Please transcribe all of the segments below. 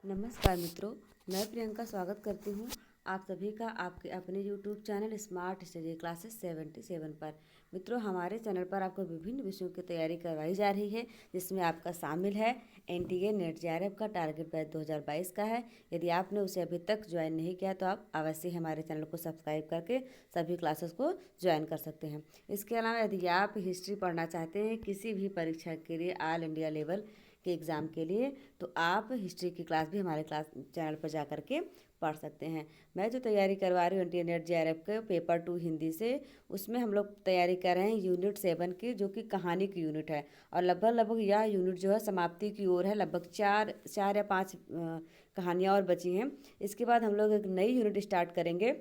नमस्कार मित्रों, मैं प्रियंका स्वागत करती हूँ आप सभी का आपके अपने YouTube channel smart study classes 77 पर। मित्रों, हमारे चैनल पर आपको विभिन्न विषयों की तैयारी करवाई जा रही है, जिसमें आपका शामिल है NTA नेट JRF का टारगेट बैच 2022 का है। यदि आपने उसे अभी तक ज्वाइन नहीं किया तो आप अवश्य हमारे चैनल को सब्सक्राइब करके सभी क्लासेस को ज्वाइन कर सकते हैं। इसके अलावा यदि आप हिस्ट्री पढ़ना चाहते हैं किसी भी परीक्षा के लिए, ऑल इंडिया लेवल के एग्ज़ाम के लिए, तो आप हिस्ट्री की क्लास भी हमारे क्लास चैनल पर जा कर के पढ़ सकते हैं। मैं जो तैयारी करवा रही हूँ NTA नेट JRF के पेपर 2 हिंदी से, उसमें हम लोग तैयारी कर रहे हैं यूनिट 7 की, जो कि कहानी की यूनिट है। और लगभग यह यूनिट जो है समाप्ति की ओर है। लगभग चार या पाँच कहानियाँ और बची हैं। इसके बाद हम लोग एक नई यूनिट स्टार्ट करेंगे।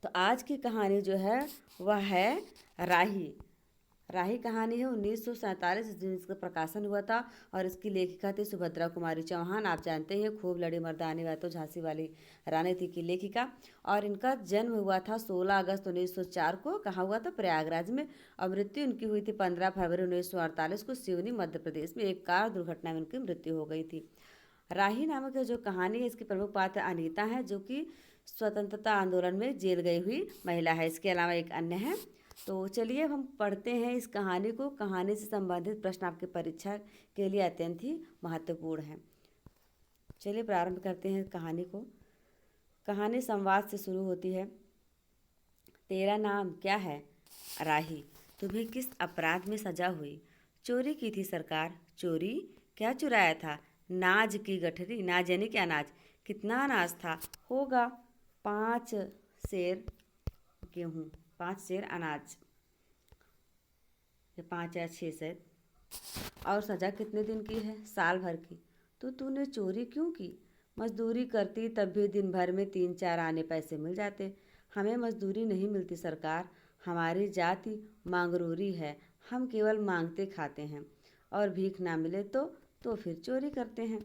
तो आज की कहानी जो है वह है राही। राही कहानी है 1947 दिन इसका प्रकाशन हुआ था, और इसकी लेखिका थी सुभद्रा कुमारी चौहान। आप जानते हैं खूब लड़ी मर्दानी वह तो झांसी वाली रानी थी की लेखिका। और इनका जन्म हुआ था 16 अगस्त 1904 को, कहाँ हुआ था, प्रयागराज में। और मृत्यु इनकी हुई थी 15 फरवरी 1948 को सिवनी मध्य प्रदेश में। एक कार दुर्घटना में इनकी मृत्यु हो गई थी। राही नामक जो कहानी है, इसकी प्रमुख पात्र अनीता है, जो कि स्वतंत्रता आंदोलन में जेल गई हुई महिला है। इसके अलावा एक अन्य है। तो चलिए हम पढ़ते हैं इस कहानी को। कहानी से संबंधित प्रश्न आपकी परीक्षा के लिए अत्यंत ही महत्वपूर्ण है। चलिए प्रारंभ करते हैं कहानी को। कहानी संवाद से शुरू होती है। तेरा नाम क्या है? राही। तुम्हें किस अपराध में सजा हुई? चोरी की थी सरकार। चोरी? क्या चुराया था? नाज की गठरी। नाज यानी क्या अनाज? कितना अनाज था? होगा 5 सेर गेहूँ, 5 सेर अनाज, या 5 या 6 सेर। और सज़ा कितने दिन की है? साल भर की। तो तूने चोरी क्यों की? मजदूरी करती तब भी दिन भर में 3-4 आने पैसे मिल जाते। हमें मजदूरी नहीं मिलती सरकार। हमारी जाति मांगरूरी है। हम केवल मांगते खाते हैं, और भीख ना मिले तो फिर चोरी करते हैं।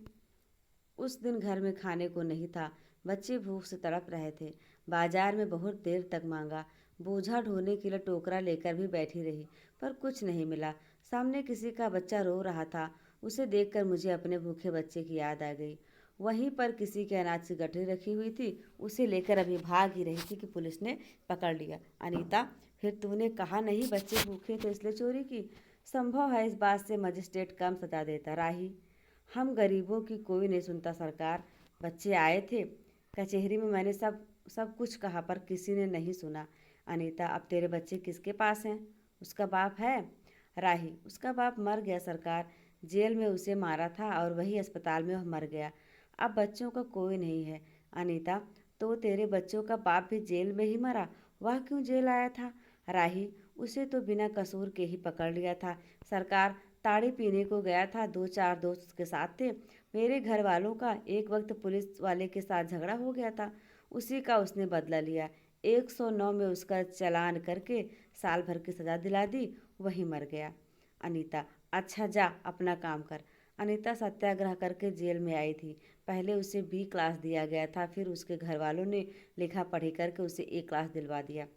उस दिन घर में खाने को नहीं था। बच्चे भूख से तड़प रहे थे। बाजार में बहुत देर तक मांगा। बोझा ढोने के लिए टोकरा लेकर भी बैठी रही, पर कुछ नहीं मिला। सामने किसी का बच्चा रो रहा था। उसे देखकर मुझे अपने भूखे बच्चे की याद आ गई। वहीं पर किसी के अनाज की गठरी रखी हुई थी। उसे लेकर अभी भाग ही रही थी कि पुलिस ने पकड़ लिया। अनीता, फिर तूने कहा नहीं बच्चे भूखे थे इसलिए चोरी की? संभव है इस बात से मजिस्ट्रेट कम सजा देता। राही, हम गरीबों की कोई नहीं सुनता सरकार। बच्चे आए थे कचहरी में, मैंने सब सब कुछ कहा, पर किसी ने नहीं सुना। अनीता, अब तेरे बच्चे किसके पास हैं? उसका बाप है? राही, उसका बाप मर गया सरकार। जेल में उसे मारा था और वही अस्पताल में वह मर गया। अब बच्चों का कोई नहीं है। अनीता, तो तेरे बच्चों का बाप भी जेल में ही मरा? वह क्यों जेल आया था? राही, उसे तो बिना कसूर के ही पकड़ लिया था सरकार। ताड़ी पीने को गया था, 2-4 दोस्त उसके साथ थे। मेरे घर वालों का एक वक्त पुलिस वाले के साथ झगड़ा हो गया था, उसी का उसने बदला लिया। 109 में उसका चालान करके साल भर की सज़ा दिला दी, वही मर गया। अनीता, अच्छा जा अपना काम कर। अनीता सत्याग्रह करके जेल में आई थी। पहले उसे B क्लास दिया गया था, फिर उसके घर वालों ने लिखा पढ़ी करके उसे A क्लास दिलवा दिया।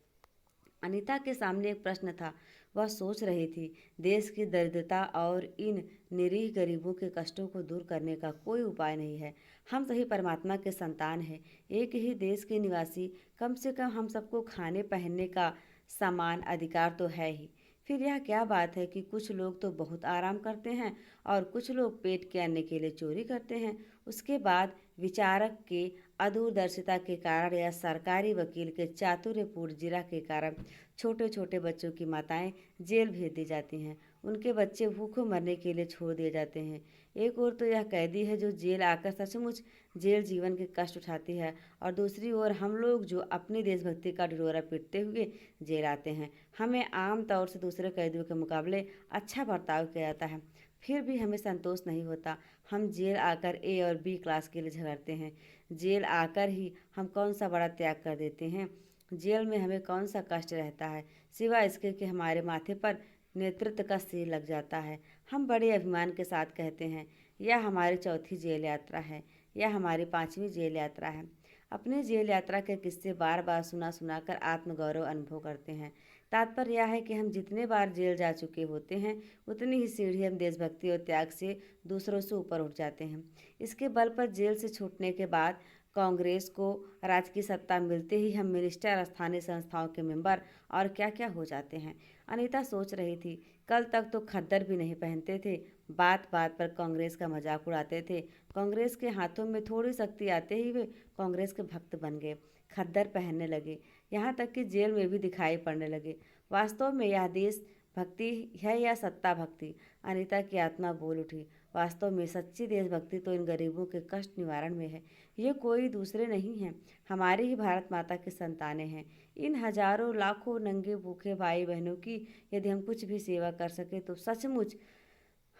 अनीता के सामने एक प्रश्न था। वह सोच रही थी, देश की दरिद्रता और इन निरीह गरीबों के कष्टों को दूर करने का कोई उपाय नहीं है। हम सही परमात्मा के संतान हैं, एक ही देश के निवासी। कम से कम हम सबको खाने पहनने का समान अधिकार तो है ही। फिर यह क्या बात है कि कुछ लोग तो बहुत आराम करते हैं और कुछ लोग पेट के अन्य के लिए चोरी करते हैं। उसके बाद विचारक के अदूरदर्शिता के कारण या सरकारी वकील के चातुर्यपूर्ण जिरा के कारण छोटे छोटे बच्चों की माताएं जेल भेज दी जाती हैं। उनके बच्चे भूखों मरने के लिए छोड़ दिए जाते हैं। एक ओर तो यह कैदी है जो जेल आकर सचमुच जेल जीवन के कष्ट उठाती है, और दूसरी ओर हम लोग जो अपनी देशभक्ति का ढिंढोरा पीटते हुए जेल आते हैं। हमें आम तौर से दूसरे कैदियों के मुकाबले अच्छा बर्ताव किया जाता है, फिर भी हमें संतोष नहीं होता। हम जेल आकर A और B क्लास के लिए झगड़ते हैं। जेल आकर ही हम कौन सा बड़ा त्याग कर देते हैं? जेल में हमें कौन सा कष्ट रहता है, सिवाय इसके कि हमारे माथे पर नेतृत्व का सिर लग जाता है। हम बड़े अभिमान के साथ कहते हैं, यह हमारी चौथी जेल यात्रा है, यह हमारी 5वीं जेल यात्रा है। अपनी जेल यात्रा के किस्से बार बार सुना सुना कर आत्मगौरव अनुभव करते हैं। तात्पर्य यह है कि हम जितने बार जेल जा चुके होते हैं उतनी ही सीढ़ी हम देशभक्ति और त्याग से दूसरों से ऊपर उठ जाते हैं। इसके बल पर जेल से छूटने के बाद कांग्रेस को राज की सत्ता मिलते ही हम मिनिस्टर, स्थानीय संस्थाओं के मेंबर और क्या क्या हो जाते हैं। अनीता सोच रही थी, कल तक तो खद्दर भी नहीं पहनते थे, बात बात पर कांग्रेस का मजाक उड़ाते थे। कांग्रेस के हाथों में थोड़ी शक्ति आते ही वे कांग्रेस के भक्त बन गए, खद्दर पहनने लगे, यहाँ तक कि जेल में भी दिखाई पड़ने लगे। वास्तव में यह देश भक्ति है या सत्ता भक्ति? अनीता की आत्मा बोल उठी। वास्तव में सच्ची देशभक्ति तो इन गरीबों के कष्ट निवारण में है। ये कोई दूसरे नहीं हैं, हमारी ही भारत माता की संतानें हैं। इन हजारों लाखों नंगे भूखे भाई बहनों की यदि हम कुछ भी सेवा कर सके तो सचमुच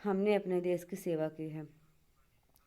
हमने अपने देश की सेवा की है।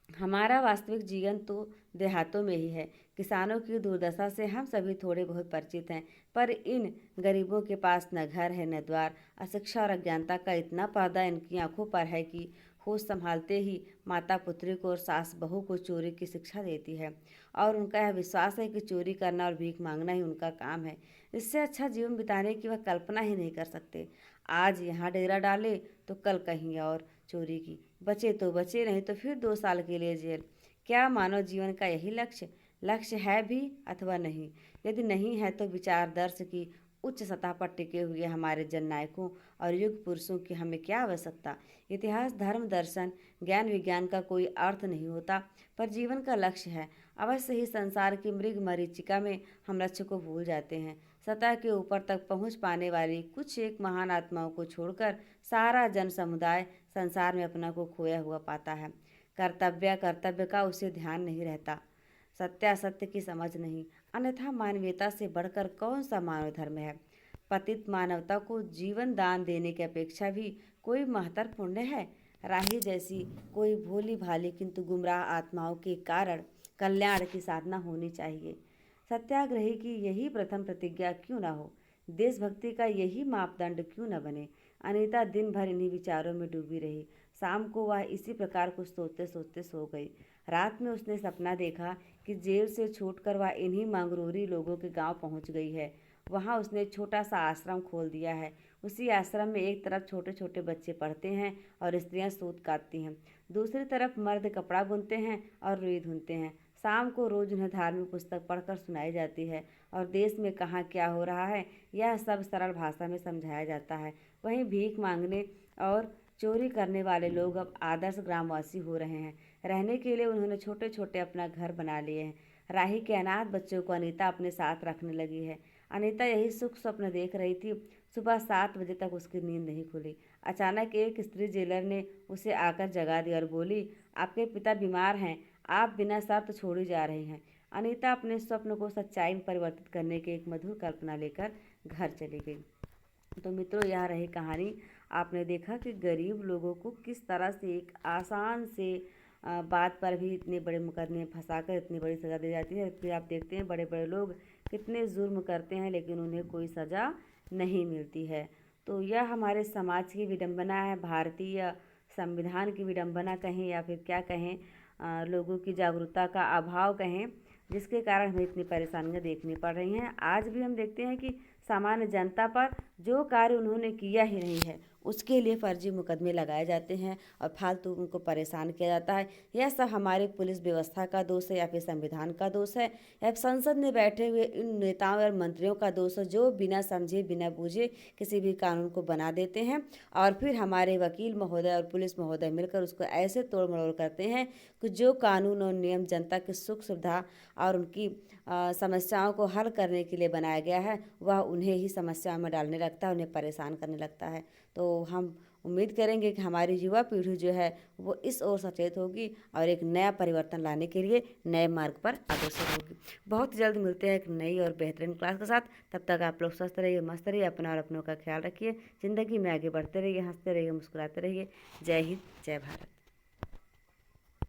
हमारा वास्तविक जीवन तो देहातों में ही है। किसानों की दुर्दशा से हम सभी थोड़े बहुत परिचित हैं, पर इन गरीबों के पास न घर है न द्वार। अशिक्षा और अज्ञानता का इतना पर्दा इनकी आंखों पर है कि होश संभालते ही माता पुत्री को और सास बहू को चोरी की शिक्षा देती है, और उनका यह विश्वास है कि चोरी करना और भीख मांगना ही उनका काम है। इससे अच्छा जीवन बिताने की वह कल्पना ही नहीं कर सकते। आज यहाँ डेरा डाले तो कल कहीं और चोरी की, बचे तो बचे, नहीं तो फिर 2 साल के लिए जेल। क्या मानव जीवन का यही लक्ष्य है भी अथवा नहीं? यदि नहीं है तो विचारदर्श की उच्च सतह पर टिके हुए हमारे जननायकों और युग पुरुषों की हमें क्या आवश्यकता? इतिहास, धर्म, दर्शन, ज्ञान, विज्ञान का कोई अर्थ नहीं होता, पर जीवन का लक्ष्य है। अवश्य ही संसार की मृग मरीचिका में हम लक्ष्य को भूल जाते हैं। सतह के ऊपर तक पहुंच पाने वाली कुछ एक महान आत्माओं को छोड़कर सारा जन समुदाय संसार में अपना को खोया हुआ पाता है। कर्तव्य का उसे ध्यान नहीं रहता, सत्यासत्य की समझ नहीं। अन्यथा मानवीयता से बढ़कर कौन सा मानव धर्म है? पतित मानवता को जीवन दान देने की अपेक्षा भी कोई महत्तर पुण्य है? राही जैसी कोई भोली भाली किंतु गुमराह आत्माओं के कारण कल्याण की साधना होनी चाहिए। सत्याग्रही की यही प्रथम प्रतिज्ञा क्यों न हो? देशभक्ति का यही मापदंड क्यों न बने? अनीता दिन भर इन्हीं विचारों में डूबी रही। शाम को वह इसी प्रकार कुछ सोचते सोचते सो गई। रात में उसने सपना देखा कि जेल से छूटकर वह इन्हीं मंगरूरी लोगों के गांव पहुंच गई है। वहां उसने एक छोटा सा आश्रम खोल दिया है। उसी आश्रम में एक तरफ छोटे छोटे बच्चे पढ़ते हैं और स्त्रियां सूत काटती हैं, दूसरी तरफ मर्द कपड़ा बुनते हैं और रुई धुनते हैं। शाम को रोज उन्हें धार्मिक पुस्तक पढ़कर सुनाई जाती है और देश में कहाँ क्या हो रहा है यह सब सरल भाषा में समझाया जाता है। वहीं भीख मांगने और चोरी करने वाले लोग अब आदर्श ग्रामवासी हो रहे हैं। रहने के लिए उन्होंने छोटे छोटे अपना घर बना लिए हैं। राही के अनाथ बच्चों को अनीता अपने साथ रखने लगी है। अनीता यही सुख स्वप्न देख रही थी। सुबह 7 बजे तक उसकी नींद नहीं खुली। अचानक एक स्त्री जेलर ने उसे आकर जगा दिया और बोली, आपके पिता बीमार हैं, आप बिना शर्त छोड़ी जा रही हैं। अनीता अपने स्वप्न को सच्चाई में परिवर्तित करने की एक मधुर कल्पना लेकर घर चली गई। तो मित्रों, यह रही कहानी। आपने देखा कि गरीब लोगों को किस तरह से एक आसान से बात पर भी इतने बड़े मुकदमे फंसाकर इतनी बड़ी सज़ा दी जाती है। फिर आप देखते हैं बड़े बड़े लोग कितने जुर्म करते हैं लेकिन उन्हें कोई सज़ा नहीं मिलती है। तो यह हमारे समाज की विडंबना है, भारतीय संविधान की विडंबना कहें या फिर क्या कहें, लोगों की जागरूकता का अभाव कहें, जिसके कारण हमें इतनी परेशानियां देखनी पड़ रही हैं। आज भी हम देखते हैं कि सामान्य जनता पर जो कार्य उन्होंने किया ही नहीं है उसके लिए फर्जी मुकदमे लगाए जाते हैं और फालतू उनको परेशान किया जाता है। यह सब हमारे पुलिस व्यवस्था का दोष है या फिर संविधान का दोष है या संसद में बैठे हुए इन नेताओं और मंत्रियों का दोष है जो बिना समझे बिना बूझे किसी भी कानून को बना देते हैं और फिर हमारे वकील महोदय और पुलिस महोदय मिलकर उसको ऐसे तोड़ मरोड़ करते हैं कि जो कानून और नियम जनता की सुख सुविधा और उनकी समस्याओं को हल करने के लिए बनाया गया है वह उन्हें ही समस्याओं में डालने लगता है, उन्हें परेशान करने लगता है। तो हम उम्मीद करेंगे कि हमारी युवा पीढ़ी जो है वो इस ओर सचेत होगी और एक नया परिवर्तन लाने के लिए नए मार्ग पर अग्रसर होगी। बहुत जल्द मिलते हैं एक नई और बेहतरीन क्लास के साथ। तब तक आप लोग स्वस्थ रहिए, मस्त रहिए, अपना और अपनों का ख्याल रखिए, ज़िंदगी में आगे बढ़ते रहिए, हंसते रहिए, मुस्कुराते रहिए। जय हिंद, जय भारत।